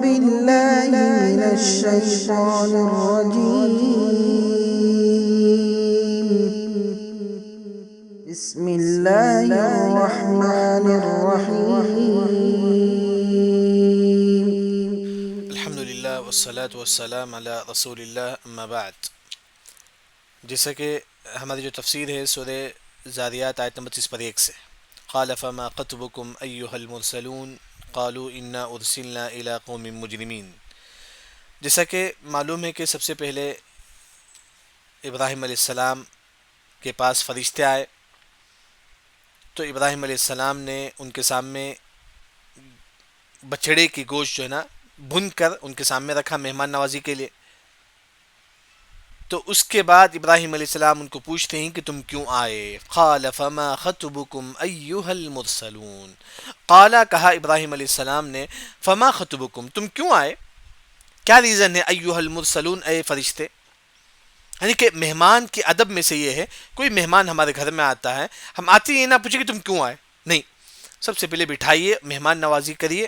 بالله من الشيطان الرجيم بسم الله الرحمن الرحيم الحمد للہ والصلاة والسلام علی رسول اللہ اما بعد. جیسا کہ ہماری جو تفسیر ہے سورہ زاریات آیت نمبر 30 پر 1 سے قال فما خطبكم ایھا المرسلون قالوا انا ارسلنا الى قوم مجرمین. جیسا کہ معلوم ہے کہ سب سے پہلے ابراہیم علیہ السلام کے پاس فرشتے آئے تو ابراہیم علیہ السلام نے ان کے سامنے بچڑے کی گوشت جو ہے نا بھون کر ان کے سامنے رکھا مہمان نوازی کے لیے. تو اس کے بعد ابراہیم علیہ السلام ان کو پوچھتے ہیں کہ تم کیوں آئے. قال فما خطبكم ایھا المرسلون. قال کہا ابراہیم علیہ السلام نے فما خطبكم تم کیوں آئے, کیا ریزن ہے, ایھا المرسلون اے فرشتے. یعنی کہ مہمان کے ادب میں سے یہ ہے, کوئی مہمان ہمارے گھر میں آتا ہے, ہم آتے ہی نہ پوچھے کہ تم کیوں آئے, نہیں, سب سے پہلے بٹھائیے, مہمان نوازی کریے,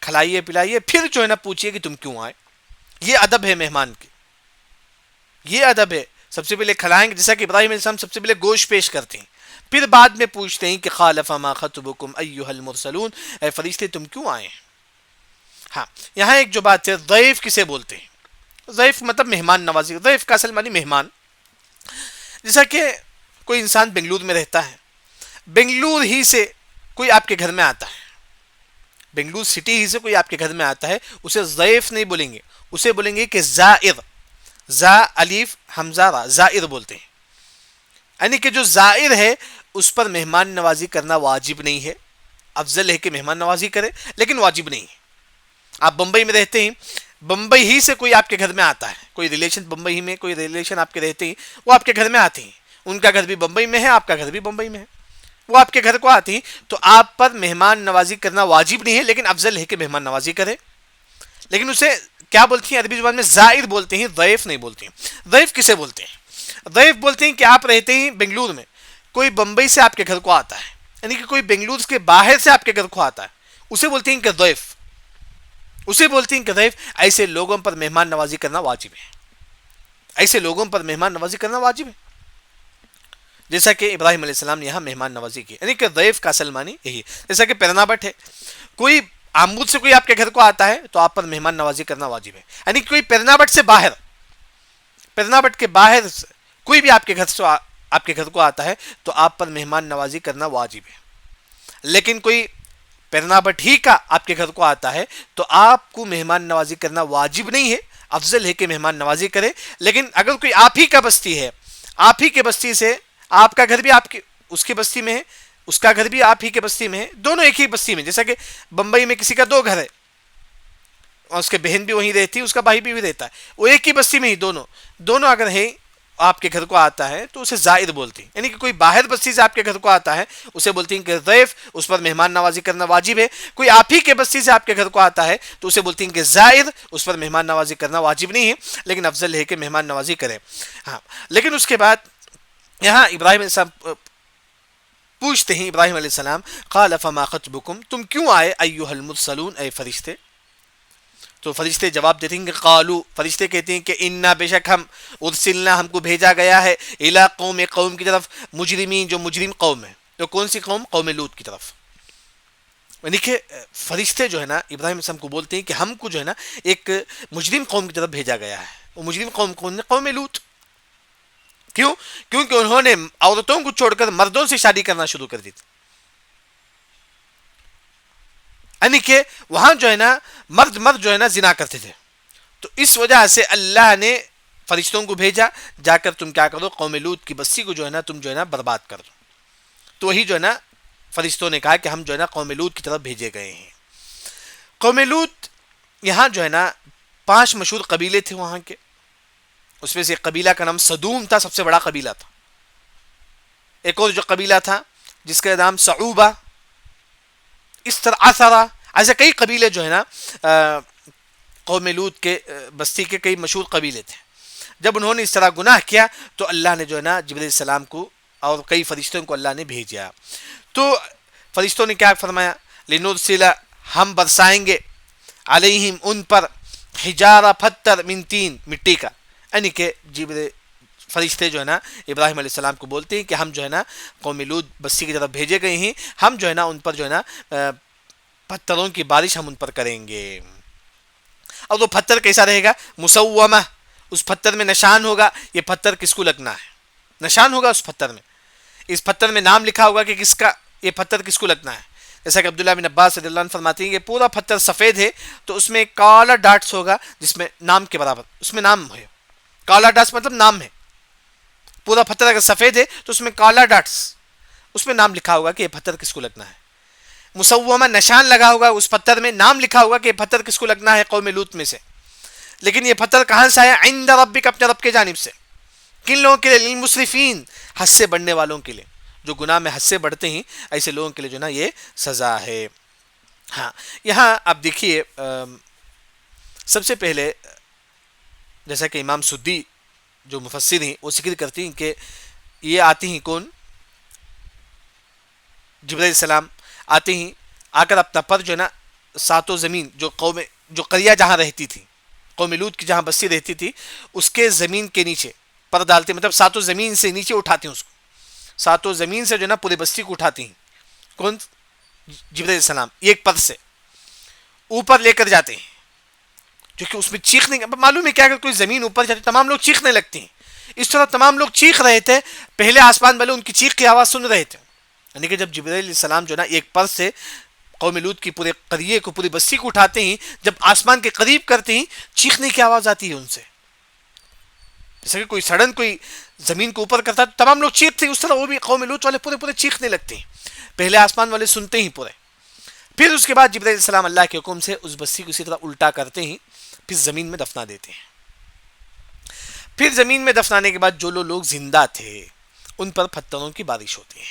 کھلائیے پلائیے, پھر جو ہے نا پوچھیے کہ تم کیوں آئے. یہ ادب ہے مہمان کے, یہ ادب ہے. سب سے پہلے کھلائیں گے, جیسا کہ ابراہیم علیہ السلام سب سے پہلے گوشت پیش کرتے ہیں, پھر بعد میں پوچھتے ہیں کہ قال فما خطبكم ایھا المرسلون, اے فرشتے تم کیوں آئے ہیں. ہاں, یہاں ایک جو بات ہے, ضیف کسے بولتے ہیں. ضیف مطلب مہمان نوازی. ضیف کا اصل معنی مہمان. جیسا کہ کوئی انسان بنگلور میں رہتا ہے, بنگلور ہی سے کوئی آپ کے گھر میں آتا ہے, بنگلور سٹی ہی سے کوئی آپ کے گھر میں آتا ہے, اسے ضیف نہیں بولیں گے, اسے بولیں گے کہ زائر. زا الف حمزہ را, زائر بولتے ہیں. یعنی کہ جو زائر ہے اس پر مہمان نوازی کرنا واجب نہیں ہے. افضل ہے کہ مہمان نوازی کرے لیکن واجب نہیں ہے. آپ بمبئی میں رہتے ہیں, بمبئی ہی سے کوئی آپ کے گھر میں آتا ہے, کوئی ریلیشن بمبئی میں, کوئی ریلیشن آپ کے رہتے ہیں, وہ آپ کے گھر میں آتے ہیں, ان کا گھر بھی بمبئی میں ہے, آپ کا گھر بھی بمبئی میں ہے, وہ آپ کے گھر کو آتی ہیں, تو آپ پر مہمان نوازی کرنا واجب نہیں ہے لیکن افضل ہے کہ مہمان نوازی کرے. لیکن اسے کیا بولتی ہیں عربی زبان میں, زائر بولتے ہیں, ضیف نہیں بولتے ہیں. ضیف کسے بولتے ہیں, ضیف بولتے ہیں کہ آپ رہتے ہیں بنگلور میں, کوئی بمبئی سے آپ کے گھر کو آتا ہے, یعنی کہ کوئی بنگلور کے باہر سے آپ کے گھر کو آتا ہے, اسے بولتے ہیں کہ ضیف, اسے بولتے ہیں کہ ضیف. ایسے لوگوں پر مہمان نوازی کرنا واجب ہے, ایسے لوگوں پر مہمان نوازی کرنا واجب ہے. جیسا کہ ابراہیم علیہ السلام نے یہاں مہمان نوازی کی, یعنی کہ ضیف کا اصل معنی یہی ہے. جیسا کہ پیرنابٹ ہے, کوئی آمود سے کوئی آپ کے گھر کو آتا ہے تو آپ پر مہمان نوازی کرنا واجب ہے. یعنی کوئی پیرنابٹ سے باہر, پیرنابٹ کے باہر کوئی بھی آپ کے گھر کو آتا ہے تو آپ پر مہمان نوازی کرنا واجب ہے. لیکن کوئی پیرنابٹ ہی کا آپ کے گھر کو آتا ہے تو آپ کو مہمان نوازی کرنا واجب نہیں ہے, افضل ہے کہ مہمان نوازی کرے. لیکن اگر کوئی آپ ہی کا بستی ہے, آپ ہی کے بستی سے, آپ کا گھر بھی آپ کے اس کی بستی میں ہے, اس کا گھر بھی آپ ہی کے بستی میں ہے, دونوں ایک ہی بستی میں, جیسا کہ بمبئی میں کسی کا 2 گھر ہے اور اس کے بہن بھی وہیں رہتی ہے, اس کا بھائی بھی رہتا ہے, وہ ایک ہی بستی میں ہی دونوں اگر ہیں, آپ کے گھر کو آتا ہے تو اسے زائر بولتے ہیں. یعنی کہ کوئی باہر بستی سے آپ کے گھر کو آتا ہے اسے بولتے ہیں کہ ضیف, اس پر مہمان نوازی کرنا واجب ہے. کوئی آپ ہی کے بستی سے آپ کے گھر کو آتا ہے تو اسے بولتے ہیں کہ زائر, اس پر مہمان نوازی کرنا واجب نہیں ہے لیکن افضل ہے کہ مہمان نوازی کرے. ہاں, لیکن اس کے بعد یہاں ابراہیم علیہ السلام پوچھتے ہیں, ابراہیم علیہ السلام قال فما خطبكم تم کیوں آئے ایھا المرسلون, اے فرشتے. تو فرشتے جواب دیتے ہیں کہ قالو, فرشتے کہتے ہیں کہ انا بے شک ہم, ارسلنا ہم کو بھیجا گیا ہے, الی قوم, قوم کی طرف, مجرمین جو مجرم قوم ہے. تو کون سی قوم, قوم لوط کی طرف. یعنی کہ فرشتے جو ہے نا ابراہیم علیہ السلام کو بولتے ہیں کہ ہم کو جو ہے نا ایک مجرم قوم کی طرف بھیجا گیا ہے. وہ مجرم قوم کون ہے, قوم لوط. کیوں, کیونکہ انہوں نے عورتوں کو چھوڑ کر مردوں سے شادی کرنا شروع کر دی تھی. یعنی کہ وہاں جو ہے نا مرد جو ہے نا زنا کرتے تھے, تو اس وجہ سے اللہ نے فرشتوں کو بھیجا, جا کر تم کیا کرو, قوم لوط کی بستی کو جو ہے نا تم جو ہے نا برباد کر دو. تو وہی جو ہے نا فرشتوں نے کہا کہ ہم جو ہے نا قوم لوط کی طرف بھیجے گئے ہیں. قوم لوط یہاں جو ہے نا 5 مشہور قبیلے تھے وہاں کے, اس میں سے ایک قبیلہ کا نام صدوم تھا, سب سے بڑا قبیلہ تھا. ایک اور جو قبیلہ تھا جس کا نام صعوبہ, اس طرح اثرا, ایسے کئی قبیلے جو ہے نا قوم لوط کے بستی کے کئی مشہور قبیلے تھے. جب انہوں نے اس طرح گناہ کیا تو اللہ نے جو ہے نا جبرائیل السلام کو اور کئی فرشتوں کو اللہ نے بھیجا. تو فرشتوں نے کیا فرمایا, لنرسل, ہم برسائیں گے, علیہم ان پر حجارہ پتھر من تین مٹی کا، یعنی کہ جبریل فرشتے جو ہے نا ابراہیم علیہ السلام کو بولتے ہیں کہ ہم جو ہے نا قوم لوط بستی کی طرف بھیجے گئے ہیں، ہم جو ہے نا ان پر جو ہے نا پتھروں کی بارش ہم ان پر کریں گے. اور وہ پتھر کیسا رہے گا؟ مسومہ، اس پتھر میں نشان ہوگا یہ پتھر کس کو لگنا ہے، نشان ہوگا اس پتھر میں، اس پتھر میں نام لکھا ہوگا کہ کس کا یہ پتھر کس کو لگنا ہے. جیسا کہ عبداللہ بن عباس رضی اللہ عنہ فرماتے ہیں کہ پورا پتھر سفید ہے تو اس میں کالا ڈاٹس ہوگا جس میں نام کے برابر اس میں نام ہے. کالا ڈاٹس مطلب نام ہے. پورا پتھر اگر سفید ہے تو اس میں کالا ڈاٹس، اس میں نام لکھا ہوگا کہ یہ پتھر کس کو لگنا ہے. مسومہ نشان لگا ہوگا اس پتھر میں، نام لکھا ہوگا کہ یہ پتھر کس کو لگنا ہے قوم لوط میں سے. لیکن یہ پتھر کہاں سے آیا؟ عند ربک، اپنے رب کی جانب سے. کن لوگوں کے لیے؟ للمسرفین، حد سے بڑھنے والوں کے لیے، جو گناہ میں حد سے بڑھتے ہیں ایسے لوگوں کے لیے جو نا یہ سزا ہے. ہاں یہاں آپ دیکھیے سب سے پہلے جیسا کہ امام سدی جو مفسر ہیں وہ ذکر کرتی ہیں کہ یہ آتی ہیں کون؟ جبرائیل علیہ السلام آتے ہیں، آ کر اپنا پر جو ہے نا ساتوں زمین جو قریہ جہاں رہتی تھی، قوم لوط کی جہاں بستی رہتی تھی اس کے زمین کے نیچے پر ڈالتے، مطلب ساتوں زمین سے نیچے اٹھاتے ہیں اس کو، ساتوں زمین سے جو ہے نا پورے بستی کو اٹھاتی ہیں. کون؟ جبرائیل علیہ السلام ایک پر سے اوپر لے کر جاتے ہیں، جو کہ اس میں چیخنے، معلوم ہے کہ اگر کوئی زمین اوپر جاتی تمام لوگ چیخنے لگتے ہیں. اس طرح تمام لوگ چیخ رہے تھے، پہلے آسمان والے ان کی چیخ کی آواز سن رہے تھے. یعنی کہ جب جبرائیل علیہ السلام جو نا ایک پر سے قوم لوط کی پورے قریے کو پوری بستی کو اٹھاتے ہیں، جب آسمان کے قریب کرتے ہیں چیخنے کی آواز آتی ہے ان سے، جیسے کہ کوئی سڑن کوئی زمین کو اوپر کرتا ہے تو تمام لوگ چیختے ہیں، اس طرح وہ بھی قوم لوط والے پورے چیخنے لگتے ہیں. پہلے آسمان والے سنتے ہیں پورے، پھر اس کے بعد جبرائیل علیہ السلام اللہ کے حکم سے اس بستی کو اسی طرح الٹا کرتے ہیں، پھر زمین میں دفنا دیتے ہیں. پھر زمین میں دفنانے کے بعد جو لوگ زندہ تھے ان پر پتھروں کی بارش ہوتی ہے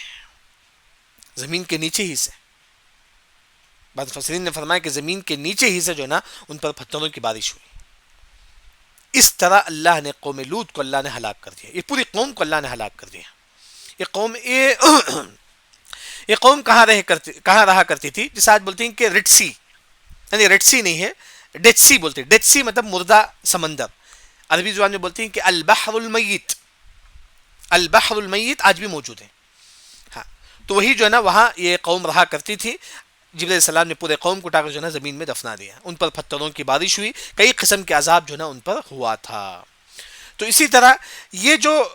زمین کے نیچے ہی سے. بعض مفسرین نے فرمایا کہ زمین کے نیچے ہی سے جو ہے نا ان پر پتھروں کی بارش ہوئی. اس طرح اللہ نے قوم لوط کو اللہ نے ہلاک کر دیا، یہ پوری قوم کو اللہ نے ہلاک کر دیا. یہ قوم کہاں رہا کرتی تھی؟ جسے آج بولتے ہیں کہ ریڈ سی، یعنی ریڈ سی نہیں ہے، ڈیڈ سی بولتے ہیں. ڈیڈ سی مطلب مردہ سمندر، عربی زبان میں بولتے ہیں کہ البحر المیت. البحر المیت آج بھی موجود ہے. ہاں تو وہی جو ہے نا وہاں یہ قوم رہا کرتی تھی. جبرائیل علیہ السلام نے پورے قوم کو اٹھا کر جو ہے نا زمین میں دفنا دیا، ان پر پتھروں کی بارش ہوئی، کئی قسم کے عذاب جو ہے نا ان پر ہوا تھا. تو اسی طرح یہ جو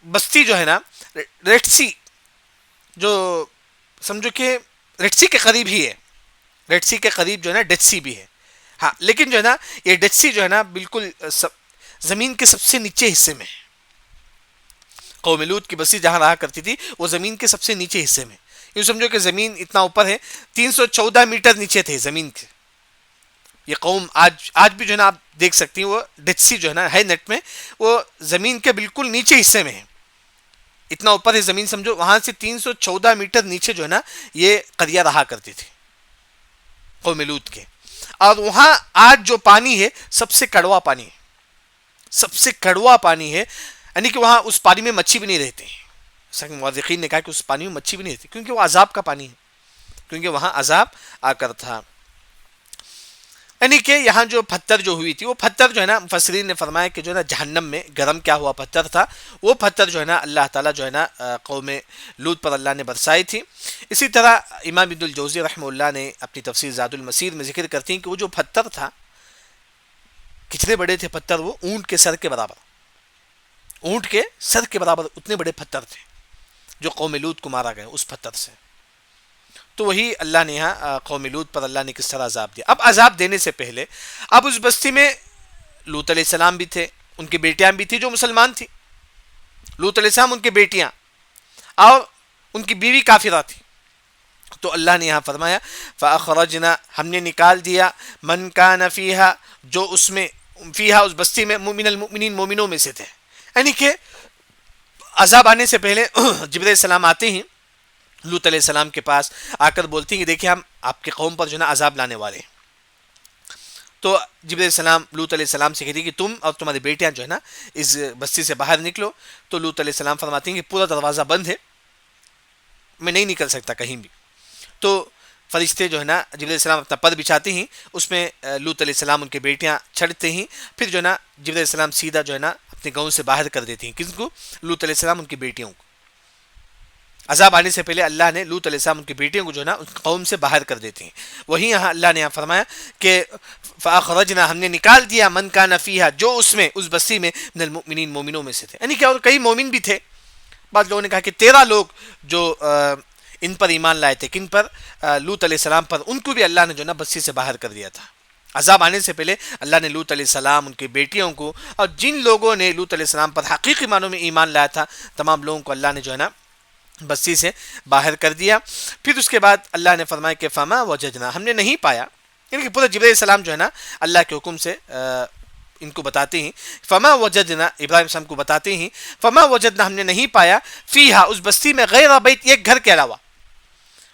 بستی جو ہے نا ریڈ سی، جو سمجھو کہ ریڈ سی کے قریب ہی ہے، ریڈ سی کے قریب جو ہے نا ڈیڈ سی بھی ہے. ہاں لیکن جو ہے نا یہ ڈیڈ سی جو ہے نا بالکل زمین کے سب سے نیچے حصے میں. قوم لوط کی بستی جہاں رہا کرتی تھی وہ زمین کے سب سے نیچے حصے میں. یوں سمجھو کہ زمین اتنا اوپر ہے، 314 میٹر نیچے تھے زمین کے. یہ قوم آج بھی جو ہے نا آپ دیکھ سکتی ہیں، وہ ڈیڈ سی جو ہے نا ہے نیٹ میں، وہ زمین کے بالکل نیچے حصے میں ہے. اتنا اوپر ہے زمین، سمجھو وہاں سے 314 میٹر نیچے جو ہے نا یہ قریہ رہا کرتی تھی قوم لوط کے. اور وہاں آج جو پانی ہے سب سے کڑوا پانی ہے، سب سے کڑوا پانی ہے. یعنی کہ وہاں اس پانی میں مچھی بھی نہیں رہتے. مورخین نے کہا کہ اس پانی میں مچھی بھی نہیں رہتی کیونکہ وہ عذاب کا پانی ہے، کیونکہ وہاں عذاب آ کر تھا. یعنی کہ یہاں جو پتھر جو ہوئی تھی وہ پتھر جو ہے نا مفسرین نے فرمایا کہ جو ہے نا جہنم میں گرم کیا ہوا پتھر تھا، وہ پتھر جو ہے نا اللہ تعالیٰ جو ہے نا قوم لوط پر اللہ نے برسائی تھی. اسی طرح امام ابن الجوزی رحمہ اللہ نے اپنی تفسیر زاد المسیر میں ذکر کرتی ہیں کہ وہ جو پتھر تھا کتنے بڑے تھے پتھر، وہ اونٹ کے سر کے برابر، اونٹ کے سر کے برابر اتنے بڑے پتھر تھے جو قوم لوط کو مارا گیا اس پتھر سے. تو وہی اللہ نے یہاں قوم لوط پر اللہ نے کس طرح عذاب دیا. اب عذاب دینے سے پہلے اب اس بستی میں لوط علیہ السلام بھی تھے، ان کی بیٹیاں بھی تھیں جو مسلمان تھی. لوط علیہ السلام ان کی بیٹیاں اور ان کی بیوی کافرہ تھی. تو اللہ نے یہاں فرمایا فاخرجنا، ہم نے نکال دیا، من کان فیہا، جو اس میں فیہا اس بستی میں، من المؤمنین مومنوں میں سے تھے. یعنی کہ عذاب آنے سے پہلے جبرائیل السلام آتے ہیں لوط علیہ السلام کے پاس، آ کر بولتے ہیں کہ دیکھیں ہم آپ کے قوم پر جو ہے نا عذاب لانے والے ہیں. تو جبرائیل السلام لوط علیہ السلام سے کہتے ہیں کہ تم اور تمہاری بیٹیاں جو ہے نا اس بستی سے باہر نکلو. تو لوط علیہ السلام فرماتے ہیں کہ پورا دروازہ بند ہے، میں نہیں نکل سکتا کہیں بھی. تو فرشتے جو ہے نا جبرائیل علیہ السلام اپنا پر بچھاتے ہیں، اس میں لوط علیہ السلام ان کے بیٹیاں چڑھتے ہیں، پھر جو ہے نا جبرائیل علیہ السلام سیدھا جو ہے نا اپنے گاؤں سے باہر کر دیتے ہیں، کس کو؟ لوط علیہ السلام ان کی بیٹیوں کو۔ عذاب آنے سے پہلے اللہ نے لوط علیہ السلام ان کی بیٹیوں کو جو ہے نا اس قوم سے باہر کر دیتے ہیں۔ وہیں یہاں اللہ نے یہاں فرمایا کہ فاخرجنا، ہم نے نکال دیا، من کان فیہا، جو اس میں اس بستی میں، من المؤمنین، مومنوں میں سے تھے، یعنی کہ اور کئی مومن بھی تھے۔ بعض لوگوں نے کہا کہ 13 لوگ جو ان پر ایمان لائے تھے، کن پر؟ لوط علیہ السلام پر، ان کو بھی اللہ نے جو ہے نا بستی سے باہر کر دیا تھا۔ عذاب آنے سے پہلے اللہ نے لوط علیہ السلام، ان کی بیٹیوں کو، اور جن لوگوں نے لوط علیہ السلام پر حقیقی معنوں میں ایمان لایا تھا، تمام لوگوں کو اللہ نے جو ہے نا بستی سے باہر کر دیا۔ پھر اس کے بعد اللہ نے فرمایا کہ فما وجدنا، ہم نے نہیں پایا، یعنی کہ پورا جبرائیل السلام جو ہے نا اللہ کے حکم سے ان کو بتاتے ہیں، فما وجدنا، ابراہیم السلام کو بتاتے ہیں، فما وجدنا، ہم نے نہیں پایا، فیہا، اس بستی میں، غیر بیت، ایک گھر کے علاوہ،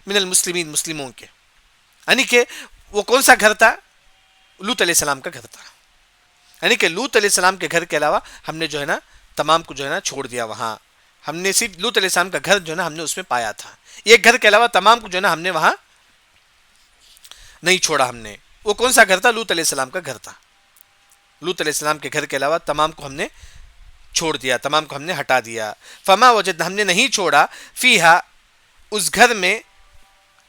من المسلمین، مسلموں کے، یعنی کہ وہ کون سا گھر تھا؟ لوط علیہ السلام کا گھر تھا، یعنی کہ لوط علیہ السلام کے گھر کے علاوہ ہم نے جو ہے نا تمام کو جو ہے نا چھوڑ دیا وہاں۔ ہم نے صرف لوط علیہ السلام کا گھر جو ہے نا ہم نے اس میں پایا تھا، ایک گھر کے علاوہ تمام کو جو ہے نا ہم نے وہاں نہیں چھوڑا ہم نے۔ وہ کون سا گھر تھا؟ لوط علیہ السلام کا گھر تھا۔ لوط علیہ السلام کے گھر کے علاوہ تمام کو ہم نے چھوڑ دیا، تمام کو ہم نے ہٹا دیا۔ فما وجدنا، ہم نے نہیں چھوڑا، فیہا، اس گھر میں،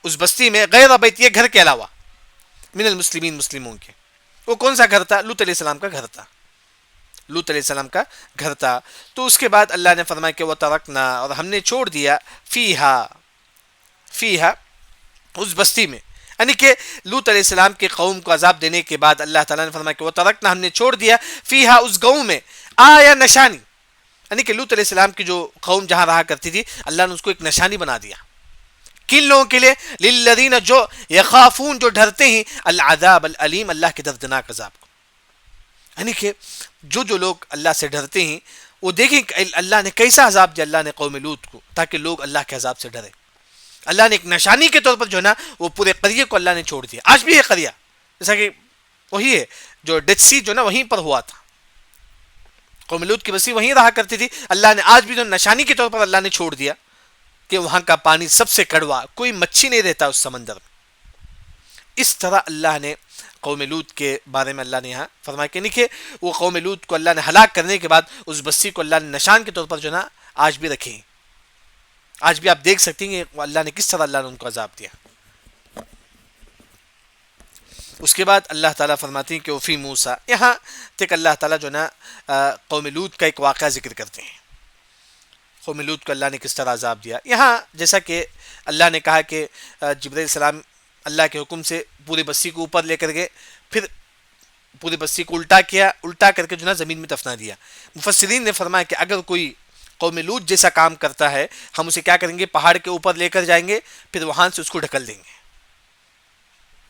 اس بستی میں، غیر بیت، یہ گھر کے علاوہ، من المسلمین، مسلموں کے۔ وہ کون سا گھر تھا؟ لوط علیہ السلام کا گھر تھا، لوط علیہ السلام کا گھر تھا۔ تو اس کے بعد اللہ نے فرمایا کہ وَتَرَكْنَا، اور ہم نے چھوڑ دیا، فیہا، اس بستی میں، یعنی کہ لوط علیہ السلام کے قوم کو عذاب دینے کے بعد اللہ تعالیٰ نے فرمایا کہ وَتَرَكْنَا، ہم نے چھوڑ دیا، فیہا، اس گاؤں میں، آیا، نشانی، یعنی کہ لوط علیہ السلام کی جو قوم جہاں رہا کرتی تھی، اللہ نے اس کو ایک نشانی بنا دیا۔ کن لوگوں کے لیے؟ للذین، جو یخافون، جو ڈرتے ہیں، العذاب العلیم، اللہ کے دردناک عذاب کو، یعنی کہ جو لوگ اللہ سے ڈرتے ہیں وہ دیکھیں کہ اللہ نے کیسا عذاب دیا اللہ نے قوم لوط کو، تاکہ لوگ اللہ کے عذاب سے ڈرے۔ اللہ نے ایک نشانی کے طور پر جو ہے نا وہ پورے قریے کو اللہ نے چھوڑ دیا۔ آج بھی ہے قریہ، جیسا کہ وہی ہے جو ڈیڈ سی جو نا وہیں پر ہوا تھا، قوم لوط کی بستی وہیں رہا کرتی تھی۔ اللہ نے آج بھی جو نشانی کے طور پر اللہ نے چھوڑ دیا کہ وہاں کا پانی سب سے کڑوا، کوئی مچھی نہیں رہتا اس سمندر میں۔ اس طرح اللہ نے قوم لوط کے بارے میں اللہ نے یہاں فرمایا کہ نہیں کہ وہ قوم لوط کو اللہ نے ہلاک کرنے کے بعد اس بستی کو اللہ نے نشان کے طور پر جو نا آج بھی رکھے ہیں۔ آج بھی آپ دیکھ سکتے ہیں کہ اللہ نے کس طرح اللہ نے ان کو عذاب دیا۔ اس کے بعد اللہ تعالیٰ فرماتے ہیں کہ وفی موسیٰ، یہاں تک اللہ تعالیٰ جو نا قوم لوط کا ایک واقعہ ذکر کرتے ہیں، قوم لوط کو اللہ نے کس طرح عذاب دیا۔ یہاں جیسا کہ اللہ نے کہا کہ جبرائیل السلام اللہ کے حکم سے پوری بستی کو اوپر لے کر گئے، پھر پوری بستی کو الٹا کیا، الٹا کر کے جو نا زمین میں دفنا دیا۔ مفسرین نے فرمایا کہ اگر کوئی قوم لوط جیسا کام کرتا ہے، ہم اسے کیا کریں گے؟ پہاڑ کے اوپر لے کر جائیں گے، پھر وہاں سے اس کو ڈھکل دیں گے،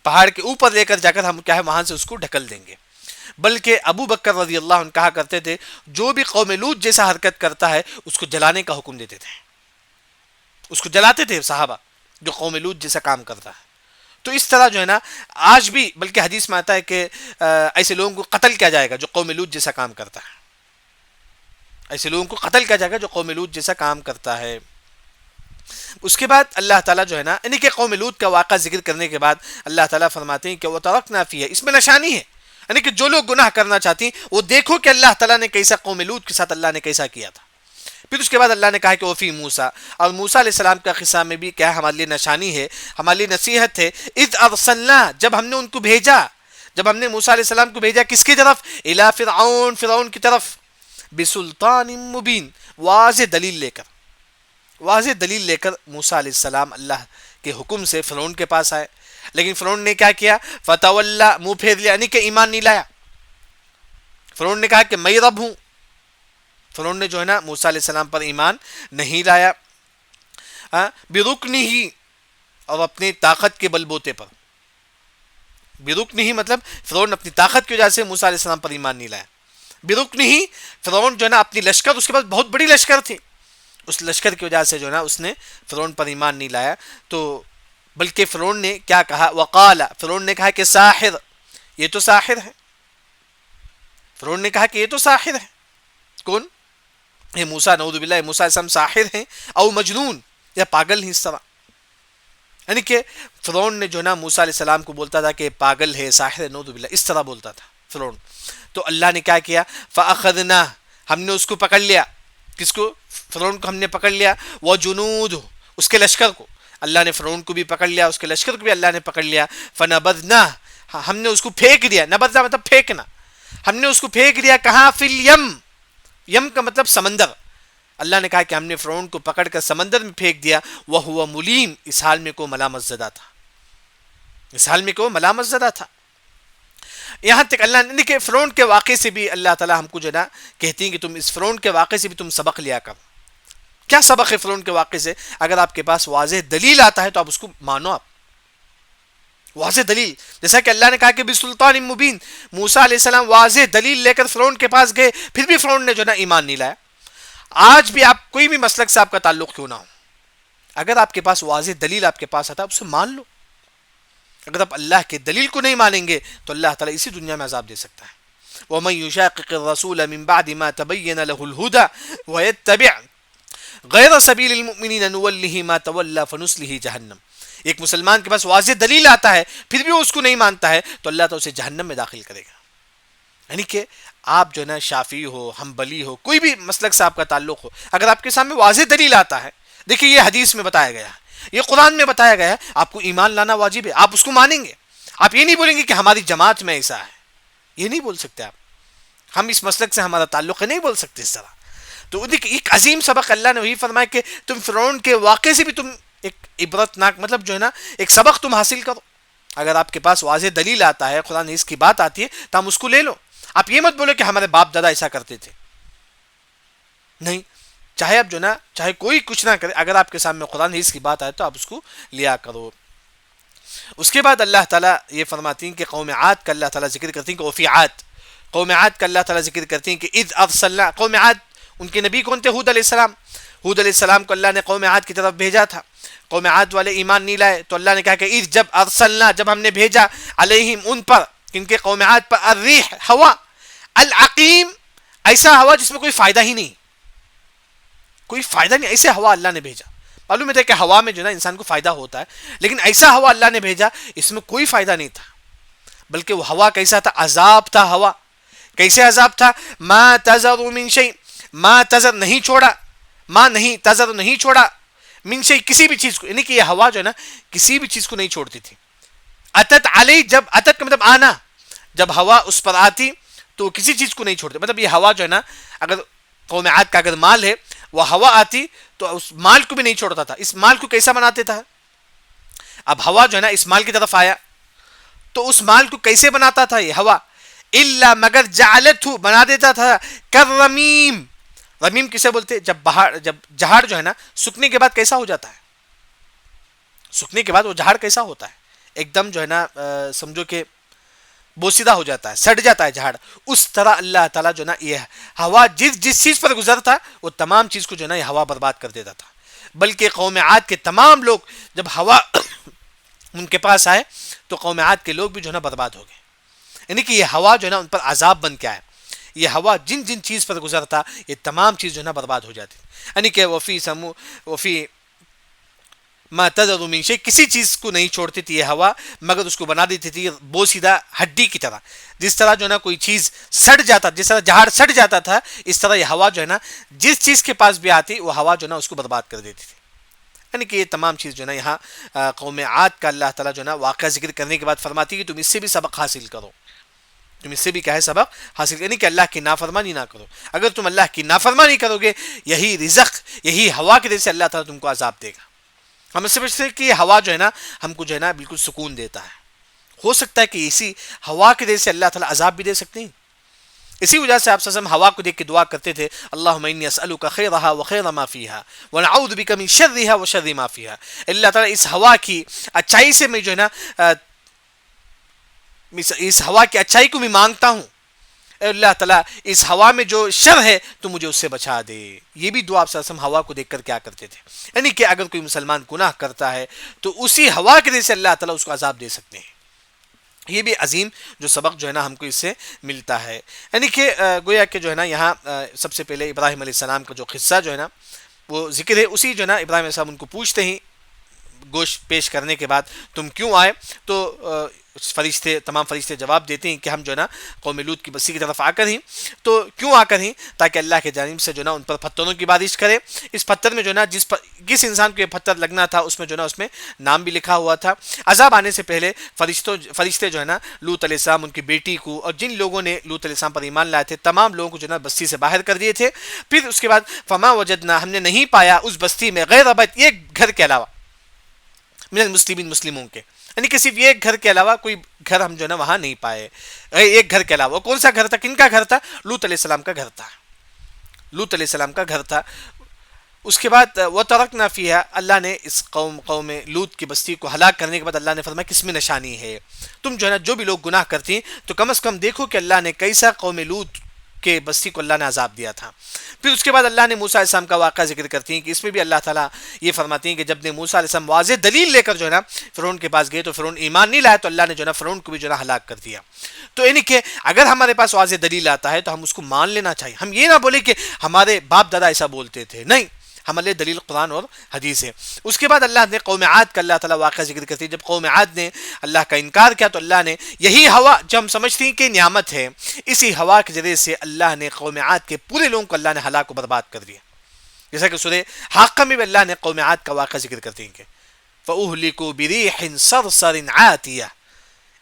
پہاڑ کے اوپر لے کر جا کر ہم کیا ہے وہاں سے اس کو ڈھکل دیں گے۔ بلکہ ابو بکر رضی اللہ عنہ کہا کرتے تھے جو بھی قوم لوط جیسا حرکت کرتا ہے اس کو جلانے کا حکم دیتے تھے، اس کو جلاتے تھے صحابہ جو قوم لوط جیسا کام کرتا ہے۔ تو اس طرح جو ہے نا آج بھی، بلکہ حدیث میں آتا ہے کہ ایسے لوگوں کو قتل کیا جائے گا جو قوم لوط جیسا کام کرتا ہے، ایسے لوگوں کو قتل کیا جائے گا جو قوم لوط جیسا کام کرتا ہے۔ اس کے بعد اللہ تعالیٰ جو ہے نا یعنی کہ قوم لوط کا واقعہ ذکر کرنے کے بعد اللہ تعالیٰ فرماتے ہیں کہ وَتَرَكْنَا فِيهَا، اس میں نشانی ہے، یعنی کہ جو لوگ گناہ کرنا چاہتی ہیں وہ دیکھو کہ اللہ تعالیٰ نے کیسا قوم لوط کے ساتھ اللہ نے کیسا کیا تھا۔ پھر اس کے بعد اللہ نے کہا کہ وفی موسیٰ، اور موسیٰ علیہ السلام کا قصہ میں بھی کیا ہمارے لیے نشانی ہے، ہمارے لیے نصیحت ہے۔ اذ ارسلنا، جب ہم نے ان کو بھیجا، جب ہم نے موسیٰ علیہ السلام کو بھیجا کس کی طرف؟ الی فرعون، فرعون کی طرف، بسلطان مبین، واضح دلیل لے کر، واضح دلیل لے کر موسیٰ علیہ السلام اللہ کے حکم سے فرعون کے پاس آئے، لیکن فرعون نے کیا کیا؟ فتولا، منہ پھیر لیا، یعنی کہ ایمان نہیں لایا۔ فرعون نے کہا کہ میں رب ہوں، فرعون نے جو ہے نا موسیٰ علیہ السلام پر ایمان نہیں لایا، برکنہ، اور اپنی طاقت کے بل بوتے پر، برکنہ مطلب فرعون اپنی طاقت کی وجہ سے موسیٰ علیہ السلام پر ایمان نہیں لایا۔ برکنہ، فرعون جو ہے نا اپنی لشکر، اس کے پاس بہت بڑی لشکر تھی، اس لشکر کی وجہ سے جو ہے نا اس نے فرعون پر ایمان نہیں لایا۔ تو بلکہ فرعون نے کیا کہا؟ وقال، فرعون نے کہا کہ ساحر، یہ تو ساحر ہے، فرعون نے کہا کہ یہ تو ساحر ہے۔ کون؟ یہ موسیٰ، نعوذ باللہ، موسیٰ علیہ السلام ساحر ہیں، او مجنون، یا پاگل ہیں، اس طرح یعنی کہ فرعون نے جو ہے نا موسیٰ علیہ السلام کو بولتا تھا کہ پاگل ہے، ساحر ہے، نعوذ باللہ، اس طرح بولتا تھا فرعون. تو اللہ نے کیا کیا؟ فَأَخَذْنَا، ہم نے اس کو پکڑ لیا. کس کو؟ فرعون کو ہم نے پکڑ لیا. وَجُنُودُ، اس کے لشکر کو. اللہ نے فرعون کو بھی پکڑ لیا، اس کے لشکر کو بھی اللہ نے پکڑ لیا. فَنَبَذْنَا، ہم نے اس کو پھینک دیا. نبذنا مطلب پھینکنا. ہم نے اس کو پھینک دیا کہاں؟ فی الیم، یم کا مطلب سمندر. اللہ نے کہا کہ ہم نے فرعون کو پکڑ کر سمندر میں پھینک دیا. وَهُوَ مُلِيمٌ، اس حال میں کو ملامت زدہ تھا، اس حال میں کو ملامت زدہ تھا. یہاں تک اللہ نے کہ فرعون کے واقعے سے بھی اللہ تعالیٰ ہم کو جو ہے نا کہتی ہیں کہ تم اس فرعون کے واقعے سے بھی تم سبق لیا کرو. کیا سبق ہے فرعون کے واقعے سے؟ اگر آپ کے پاس واضح دلیل آتا ہے تو آپ اس کو مانو. آپ واضح دلیل، جیسا کہ اللہ نے کہا کہ بسلطان مبین، موسیٰ علیہ السلام واضح دلیل لے کر فرعون کے پاس گئے، پھر بھی فرعون نے جو ہے نا ایمان نہیں لایا. آج بھی آپ کوئی بھی مسلک سے آپ کا تعلق کیوں نہ ہو، اگر آپ کے پاس واضح دلیل آپ کے پاس آتا ہے اسے مان لو. اگر آپ اللہ کے دلیل کو نہیں مانیں گے تو اللہ تعالیٰ اسی دنیا میں عذاب دے سکتا ہے. وَمَن يُشَاقِقِ الرَّسُولَ مِن بَعْدِ مَا تَبَيَّنَ لَهُ الْهُدَى وَيَتَّبِعْ غَيْرَ سَبِيلِ الْمُؤْمِنِينَ نُوَلِّهِ مَا تَوَلَّى فَنُصْلِهِ جَهَنَّمَ. ایک مسلمان کے پاس واضح دلیل آتا ہے پھر بھی وہ اس کو نہیں مانتا ہے تو اللہ تعالیٰ اسے جہنم میں داخل کرے گا. یعنی کہ آپ جو ہے نا شافعی ہو، حنبلی ہو، کوئی بھی مسلک سے آپ کا تعلق ہو، اگر آپ کے سامنے واضح دلیل آتا ہے، دیکھیے یہ حدیث میں بتایا گیا ہے، یہ قرآن میں بتایا گیا ہے، آپ کو ایمان لانا واجب ہے، آپ اس کو مانیں گے. آپ یہ نہیں بولیں گے کہ ہماری جماعت میں ایسا ہے، یہ نہیں بول سکتے آپ. ہم اس مسلک سے ہمارا تعلق ہے، نہیں بول سکتے اس طرح. تو ایک عظیم سبق اللہ نے وہی فرمایا کہ تم فرعون کے واقعے سے بھی تم ایک عبرتناک مطلب جو ہے نا ایک سبق تم حاصل کرو. اگر آپ کے پاس واضح دلیل آتا ہے، قرآن اس کی بات آتی ہے تو ہم اس کو لے لو. آپ یہ مت بولو کہ ہمارے باپ دادا ایسا کرتے تھے، نہیں. چاہے آپ جو نا چاہے کوئی کچھ نہ کرے، اگر آپ کے سامنے قرآن اس کی بات آئے تو آپ اس کو لیا کرو. اس کے بعد اللہ تعالیٰ یہ فرماتی ہیں کہ قوم عاد کا اللہ تعالیٰ ذکر کرتی ہیں کہ وفی عاد، قوم عاد کا اللہ تعالیٰ ذکر کرتی ہیں کہ اذ ارسلنا. قوم عاد ان کے نبی کون تھے؟ ہود علیہ السلام. ہود علیہ السلام کو اللہ نے قوم عاد کی طرف بھیجا تھا. قوم عاد والے ایمان نہیں لائے تو اللہ نے کہا کہ اذ، جب ارسلنا، جب ہم نے بھیجا، علیہم ان پر، کن کے؟ قوم عاد پر، الریح، ہوا، العقیم، ایسا ہوا جس میں کوئی فائدہ ہی نہیں، کوئی فائدہ نہیں، ایسے ہوا اللہ نے بھیجا. معلوم ہے کہ ہوا میں جو نا انسان کو فائدہ ہوتا ہے، لیکن ایسا ہوا اللہ نے بھیجا اس میں کوئی فائدہ نہیں تھا، بلکہ وہ ہوا کیسا تھا؟ عذاب تھا. ہوا کیسے عذاب تھا؟ ما تذر من شیء، ما تذر نہیں چھوڑا، ما نہیں، تذر نہیں چھوڑا، من شیء کسی بھی چیز کو. یعنی کہ یہ ہوا جو ہے نا کسی بھی چیز کو نہیں چھوڑتی تھی. اتت علی، جب اتت کا مطلب آنا، جب ہوا اس پر آتی تو کسی چیز کو نہیں چھوڑتی. مطلب یہ ہوا جو ہے نا اگر قوم عاد کا اگر مال ہے، وہ ہوا آتی تو اس مال کو بھی نہیں چھوڑتا تھا. اس مال کو کیسا بناتے تھا؟ اب ہوا جو ہے نا اس مال کی طرف آیا تو اس مال کو کیسے بناتا تھا یہ ہوا؟ الا مگر جعلتہ، بنا دیتا تھا، کرمیم. رمیم کسے بولتے؟ جب جہاڑ جو ہے نا سکنے کے بعد کیسا ہو جاتا ہے؟ سکنے کے بعد وہ جہاڑ کیسا ہوتا ہے؟ ایک دم جو ہے نا سمجھو کہ بوسیدہ ہو جاتا ہے، سڑ جاتا ہے جھاڑ. اس طرح اللہ تعالیٰ جو نا یہ ہوا جس چیز پر گزرتا وہ تمام چیز کو جو نا یہ ہوا برباد کر دیتا تھا. بلکہ قوم عاد کے تمام لوگ جب ہوا ان کے پاس آئے تو قوم عاد کے لوگ بھی جو ہے نا برباد ہو گئے. یعنی کہ یہ ہوا جو ہے نا ان پر عذاب بن کے آئے. یہ ہوا جن چیز پر گزرتا یہ تمام چیز جو ہے نا برباد ہو جاتی. یعنی کہ وفی ما تذر من شیء، کسی چیز کو نہیں چھوڑتی تھی یہ ہوا مگر اس کو بنا دیتی تھی بوسیدہ ہڈی کی طرح. جس طرح جو ہے نا کوئی چیز سڑ جاتا، جس طرح جہاڑ سڑ جاتا تھا، اس طرح یہ ہوا جو ہے نا جس چیز کے پاس بھی آتی وہ ہوا جو ہے نا اس کو برباد کر دیتی تھی. یعنی کہ یہ تمام چیز جو ہے نا یہاں قوم عاد کا اللہ تعالیٰ جو ہے نا واقعہ ذکر کرنے کے بعد فرماتی ہے کہ تم اس سے بھی سبق حاصل کرو. تم اس سے بھی کیا ہے سبق حاصل، یعنی کہ اللہ کی نافرمانی نہ کرو. اگر تم اللہ کی نافرمانی کرو گے، یہی رزق، یہی ہوا کی وجہ سے اللہ تعالیٰ تم کو عذاب دے گا. ہم سمجھتے ہیں کہ یہ ہوا جو ہے نا ہم کو جو ہے نا بالکل سکون دیتا ہے. ہو سکتا ہے کہ اسی ہوا کی وجہ سے اللہ تعالیٰ عذاب بھی دے سکتے ہیں. اسی وجہ سے آپ صلی اللہ علیہ وسلم ہوا کو دیکھ کے دعا کرتے تھے، اللہم انی اسألک خیرہا وخیر ما فیہا ونعوذ بک من شرہا وشر ما فیہا. اللہ تعالیٰ اس ہوا کی اچھائی سے میں جو ہے نا اس ہوا کی اچھائی کو میں مانگتا ہوں، اے اللہ تعالیٰ اس ہوا میں جو شر ہے تو مجھے اس سے بچا دے. یہ بھی دعا آپ صلی اللہ علیہ وسلم ہوا کو دیکھ کر کیا کرتے تھے. یعنی کہ اگر کوئی مسلمان گناہ کرتا ہے تو اسی ہوا کی وجہ سے اللہ تعالیٰ اس کو عذاب دے سکتے ہیں. یہ بھی عظیم جو سبق جو ہے نا ہم کو اس سے ملتا ہے. یعنی کہ گویا کہ جو ہے نا یہاں سب سے پہلے ابراہیم علیہ السلام کا جو قصہ جو ہے نا وہ ذکر ہے. اسی جو ہے نا ابراہیم علیہ السلام ان کو پوچھتے ہیں گوشت پیش کرنے کے بعد تم کیوں آئے؟ تو تمام فرشتے جواب دیتے ہیں کہ ہم جو ہے نا قوم لوط کی بستی کی طرف آ کر ہی، تو کیوں آ کر ہی؟ تاکہ اللہ کے جانب سے جو ہے نا ان پر پتھروں کی بارش کرے. اس پتھر میں جو ہے نا جس انسان کو یہ پتھر لگنا تھا اس میں جو ہے نا اس میں نام بھی لکھا ہوا تھا. عذاب آنے سے پہلے فرشتے جو ہے نا لوط علیہ السلام، ان کی بیٹی کو، اور جن لوگوں نے لوط علیہ السلام پر ایمان لائے تھے تمام لوگوں کو جو ہے نا بستی سے باہر کر دیے تھے. پھر اس کے بعد فما وجدنا، ہم نے نہیں پایا اس بستی میں غیر بیت، ایک گھر کے علاوہ، من المسلمین، مسلموں کے، یعنی کہ صرف ایک گھر کے علاوہ کوئی گھر ہم جو ہے نا وہاں نہیں پائے. ایک گھر کے علاوہ کون سا گھر تھا؟ کن کا گھر تھا؟ لوط علیہ السلام کا گھر تھا. لوط علیہ السلام کا گھر تھا. اس کے بعد وَتَرَكْنَا فِيهَا، اللہ نے اس قوم لوط کی بستی کو ہلاک کرنے کے بعد اللہ نے فرمایا کس میں نشانی ہے؟ تم جو ہے نا جو بھی لوگ گناہ کرتی ہیں تو کم از کم دیکھو کہ اللہ نے کیسا قوم لوط کے بستی کو اللہ نے عذاب دیا تھا. پھر اس کے بعد اللہ نے موسیٰ علیہ السلام کا واقعہ ذکر کرتی ہیں کہ اس میں بھی اللہ تعالیٰ یہ فرماتی ہیں کہ جب نے موسیٰ علیہ السلام واضح دلیل لے کر جو ہے نا فرعون کے پاس گئے تو فرعون ایمان نہیں لایا، تو اللہ نے جو ہے نا فرعون کو بھی جو ہے نا ہلاک کر دیا. تو یعنی کہ اگر ہمارے پاس واضح دلیل آتا ہے تو ہم اس کو مان لینا چاہیے. ہم یہ نہ بولے کہ ہمارے باپ دادا ایسا بولتے تھے، نہیں، ہمارے دلیل قرآن اور حدیث ہے. اس کے بعد اللہ نے قوم عاد کا اللہ تعالیٰ واقعہ ذکر کرتی ہے. جب قوم عاد نے اللہ کا انکار کیا تو اللہ نے یہی ہوا جو ہم سمجھتے ہیں کہ نعمت ہے، اسی ہوا کے ذریعے سے اللہ نے قوم عاد کے پورے لوگوں کو اللہ نے ہلاک و برباد کر دیا. جیسا کہ سورہ حاقہ میں بھی اللہ نے قوم عاد کا واقعہ ذکر کرتے ہیں کہ فَأُهْلِكُوا بِرِيحٍ صَرْصَرٍ عَاتِيَةٍ،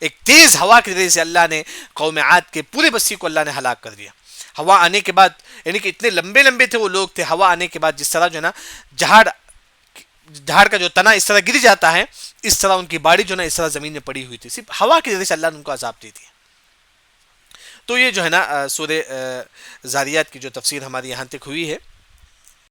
ایک تیز ہوا کے ذریعے سے اللہ نے قوم عاد کے پورے بستی کو اللہ نے ہلاک کر دیا. ہوا آنے کے بعد، یعنی کہ اتنے لمبے لمبے تھے وہ لوگ تھے، ہوا آنے کے بعد جس طرح جو ہے نا جھاڑ کا جو تنا اس طرح گر جاتا ہے، اس طرح ان کی باڑی جو ہے نا اس طرح زمین میں پڑی ہوئی تھی. صرف ہوا کے ذریعے سے اللہ نے ان کو عذاب دی تھی. تو یہ جو ہے نا سورہ زاریات کی جو تفسیر ہماری یہاں تک ہوئی ہے.